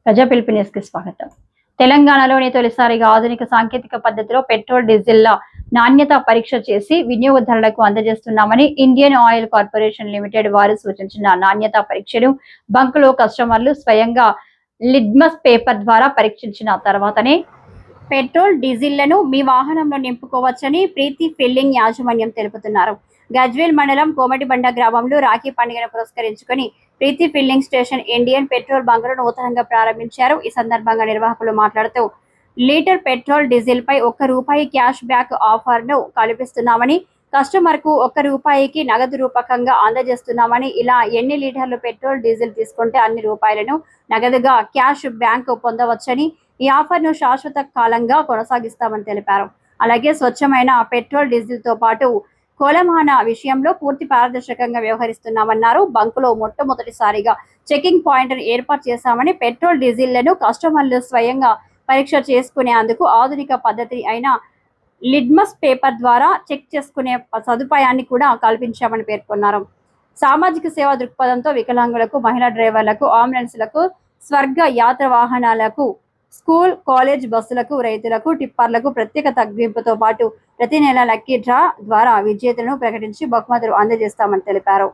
ప్రజా పిలుపు న్యూస్ కి స్వాగతం. తెలంగాణలోని తొలిసారిగా ఆధునిక సాంకేతిక పద్ధతిలో పెట్రోల్ డీజిల్ నాణ్యత పరీక్ష చేసి వినియోగదారులకు అందజేస్తున్నామని ఇండియన్ ఆయిల్ కార్పొరేషన్ లిమిటెడ్ వారు సూచించిన నాణ్యత పరీక్షను బంకులో కస్టమర్లు స్వయంగా లిట్మస్ పేపర్ ద్వారా పరీక్షించిన తర్వాతనే పెట్రోల్ డీజిల్లను మీ వాహనంలో నింపుకోవచ్చని ప్రీతి ఫిల్లింగ్ యాజమాన్యం తెలుపుతున్నారు. గజ్వేల్ మండలం కోమటిబండ గ్రామంలో రాఖీ పండుగను పురస్కరించుకొని ప్రీతి ఫిల్లింగ్ స్టేషన్ ఇండియన్ పెట్రోల్ బంకును నూతనంగా ప్రారంభించారు. ఈ సందర్భంగా నిర్వాహకులు మాట్లాడుతూ లీటర్ పెట్రోల్ డీజిల్ పై ₹1 క్యాష్ బ్యాక్ ఆఫర్ ను కల్పిస్తున్నామని, కస్టమర్ కు ₹1 నగదు రూపకంగా అందజేస్తున్నామని, ఇలా ఎన్ని లీటర్లు పెట్రోల్ డీజిల్ తీసుకుంటే అన్ని రూపాయలను నగదుగా క్యాష్ బ్యాంక్ పొందవచ్చని, ఈ ఆఫర్ ను శాశ్వత కాలంగా కొనసాగిస్తామని తెలిపారు. అలాగే స్వచ్ఛమైన పెట్రోల్ డీజిల్ తో పాటు కొలమాన విషయంలో పూర్తి పారదర్శకంగా వ్యవహరిస్తున్నామన్నారు. బంకులో మొట్టమొదటిసారిగా చెకింగ్ పాయింట్ ఏర్పాటు చేశామని, పెట్రోల్ డీజిల్లను కస్టమర్లు స్వయంగా పరీక్ష చేసుకునేందుకు ఆధునిక పద్ధతి అయిన లిట్మస్ పేపర్ ద్వారా చెక్ చేసుకునే సదుపాయాన్ని కూడా కల్పించామని పేర్కొన్నారు. సామాజిక సేవా దృక్పథంతో వికలాంగులకు, మహిళా డ్రైవర్లకు, అంబులెన్స్లకు, స్వర్గ యాత్ర వాహనాలకు, స్కూల్, కాలేజ్ బస్సులకు, రైతులకు, టిప్పర్లకు ప్రత్యేక తగ్గింపుతో పాటు ప్రతి నెల లక్కీ డ్రా ద్వారా విజేతలను ప్రకటించి బహుమతులు అందజేస్తామని తెలిపారు.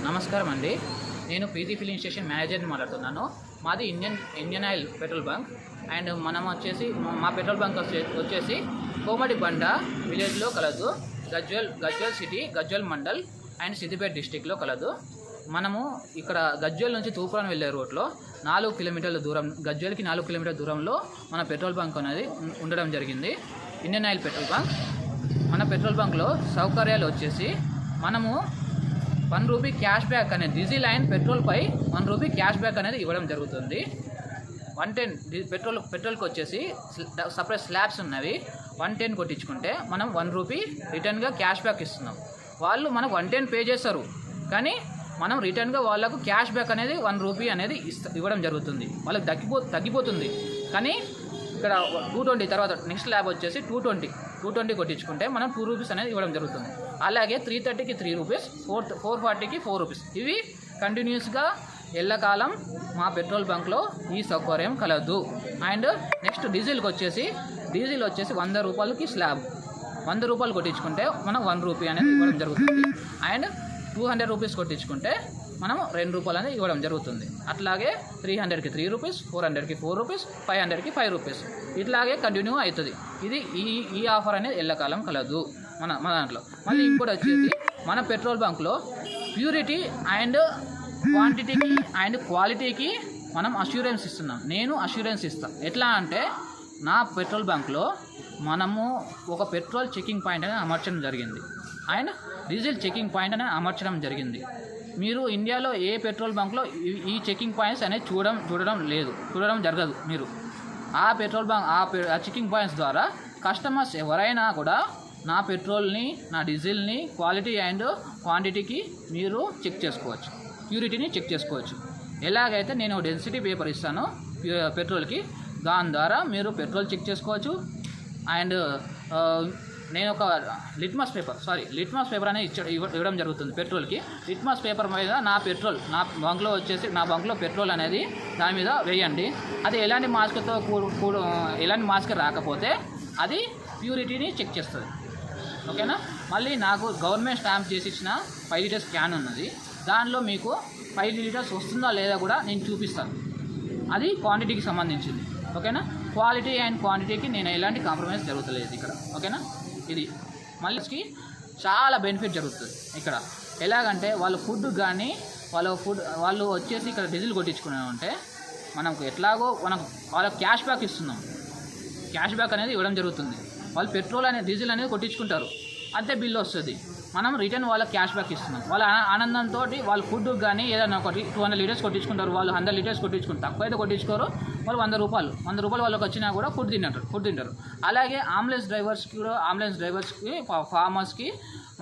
నమస్కారం అండి, నేను ప్రీతి ఫిల్లింగ్ స్టేషన్ మేనేజర్ని మాట్లాడుతున్నాను. మాది Indian Oil petrol bunk. And మనం వచ్చేసి మా పెట్రోల్ బంక్ వచ్చేసి కోమటిబండ విలేజ్లో కలదు. గజ్వేల్ సిటీ, గజ్వేల్ మండల్ అండ్ సిద్దిపేట డిస్టిక్లో కలదు. మనము ఇక్కడ గజ్వేల్ నుంచి తూప్రాన్ వెళ్ళే రూట్లో 4 కిలోమీటర్ల దూరం, గజ్వేల్కి 4 కిలోమీటర్ల దూరంలో మన పెట్రోల్ బంక్ అనేది ఉండడం జరిగింది. Indian Oil petrol bunk. మన పెట్రోల్ బంక్లో సౌకర్యాలు వచ్చేసి మనము ₹1 క్యాష్ బ్యాక్ అనేది డీజిల్ అండ్ పెట్రోల్ పై ₹1 క్యాష్ బ్యాక్ అనేది ఇవ్వడం జరుగుతుంది. 110 పెట్రోల్కి వచ్చేసి సపరేట్ స్లాబ్స్ ఉన్నవి. 110 కొట్టించుకుంటే మనం ₹1 రిటర్న్గా క్యాష్ బ్యాక్ ఇస్తున్నాం. వాళ్ళు మనకు 110 పే చేస్తారు, కానీ మనం రిటర్న్గా వాళ్ళకు క్యాష్ బ్యాక్ అనేది ₹1 అనేది ఇవ్వడం జరుగుతుంది. వాళ్ళకి తగ్గిపోతుంది. కానీ ఇక్కడ 220 తర్వాత నెక్స్ట్ ల్యాబ్ వచ్చేసి 220 కొట్టించుకుంటే మనం ₹2 అనేది ఇవ్వడం జరుగుతుంది. అలాగే 330కి ₹3, 440కి ₹4. ఇవి కంటిన్యూస్గా ఎల్లకాలం మా పెట్రోల్ బంక్లో ఈ సౌకర్యం కలదు. అండ్ నెక్స్ట్ డీజిల్ వచ్చేసి ₹100కి స్లాబ్. ₹100 కొట్టించుకుంటే మనం ₹1 అనేది ఇవ్వడం జరుగుతుంది. అండ్ ₹200 కొట్టించుకుంటే మనం ₹2 అనేది ఇవ్వడం జరుగుతుంది. అట్లాగే 300కి ₹3, 400కి ₹4, 500కి ₹5. ఇట్లాగే కంటిన్యూ అవుతుంది. ఇది ఈ ఆఫర్ అనేది ఎల్లకాలం కలదు మన దాంట్లో. మళ్ళీ ఇంకోటి వచ్చేసి మన పెట్రోల్ బంక్లో ప్యూరిటీ అండ్ క్వాంటిటీకి అండ్ క్వాలిటీకి మనం అష్యూరెన్స్ ఇస్తున్నాం. నేను అష్యూరెన్స్ ఇస్తాను. ఎట్లా అంటే నా పెట్రోల్ బంక్లో మనము ఒక పెట్రోల్ చెకింగ్ పాయింట్ అనేది అమర్చడం జరిగింది. అండ్ డీజిల్ చెకింగ్ పాయింట్ అనేది అమర్చడం జరిగింది. మీరు ఇండియాలో ఏ పెట్రోల్ బంక్లో ఈ చెకింగ్ పాయింట్స్ అనేది చూడడం జరగదు. మీరు ఆ పెట్రోల్ బంక్ ఆ చెకింగ్ పాయింట్స్ ద్వారా కస్టమర్స్ ఎవరైనా కూడా నా పెట్రోల్ని, నా డీజిల్ని క్వాలిటీ అండ్ క్వాంటిటీకి మీరు చెక్ చేసుకోవచ్చు, ప్యూరిటీని చెక్ చేసుకోవచ్చు. ఎలాగైతే నేను డెన్సిటీ పేపర్ ఇస్తాను పెట్రోల్కి, దాని ద్వారా మీరు పెట్రోల్ చెక్ చేసుకోవచ్చు. అండ్ నేను ఒక లిట్మస్ పేపర్ అనేది ఇవ్వడం జరుగుతుంది పెట్రోల్కి. లిట్మస్ పేపర్ మీద నా బంక్లో పెట్రోల్ అనేది దాని మీద వేయండి. అది ఎలాంటి మాస్క్ రాకపోతే అది ప్యూరిటీని చెక్ చేస్తుంది. ఓకేనా. మళ్ళీ నాకు గవర్నమెంట్ స్టాంప్ చేసి ఇచ్చిన 5 లీటర్స్ క్యాన్ ఉన్నది. దానిలో మీకు 5 లీటర్స్ వస్తుందా లేదా కూడా నేను చూపిస్తాను. అది క్వాంటిటీకి సంబంధించింది. ఓకేనా. క్వాలిటీ అండ్ క్వాంటిటీకి నేను ఎలాంటి కాంప్రమైజ్ జరుగుతలేదు ఇక్కడ. ఓకేనా. ఇది మళ్ళీ చాలా బెనిఫిట్ జరుగుతుంది ఇక్కడ. ఎలాగంటే వాళ్ళు ఫుడ్ కానీ వాళ్ళు వచ్చేసి ఇక్కడ డీజిల్ కొట్టించుకున్నామంటే మనకు ఎట్లాగో వాళ్ళకి క్యాష్ బ్యాక్ ఇస్తున్నాం. క్యాష్ బ్యాక్ అనేది ఇవ్వడం జరుగుతుంది. వాళ్ళు పెట్రోల్ అనేది డీజిల్ అనేది కొట్టించుకుంటారు, అంతే బిల్లు వస్తుంది. మనం రిటర్న్ వాళ్ళకి క్యాష్ బ్యాక్ ఇస్తున్నాం. వాళ్ళ ఆనందంతో వాళ్ళు ఫుడ్ కానీ ఏదైనా ఒకటి 200 లీటర్స్ కొట్టించుకుంటారు. వాళ్ళు 100 లీటర్స్ కొట్టించుకుంటారు. తక్కువ అయితే కొట్టించుకోరు. వాళ్ళు ₹100 వాళ్ళకి వచ్చినా కూడా ఫుడ్ తింటారు. అలాగే అంబులెన్స్ డ్రైవర్స్కి, ఫార్మర్స్కి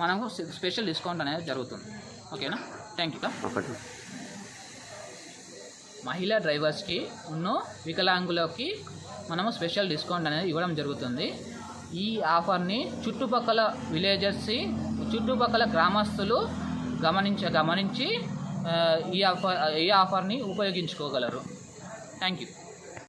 మనకు స్పెషల్ డిస్కౌంట్ అనేది జరుగుతుంది. ఓకేనా. Thank you. ఒకటి మహిళా డ్రైవర్స్కి వికలాంగులకి మనము స్పెషల్ డిస్కౌంట్ అనేది ఇవ్వడం జరుగుతుంది. ఈ ఆఫర్ని చుట్టుపక్కల చుట్టుపక్కల గ్రామస్తులు గమనించి ఈ ఆఫర్ని ఉపయోగించుకోగలరు. Thank you.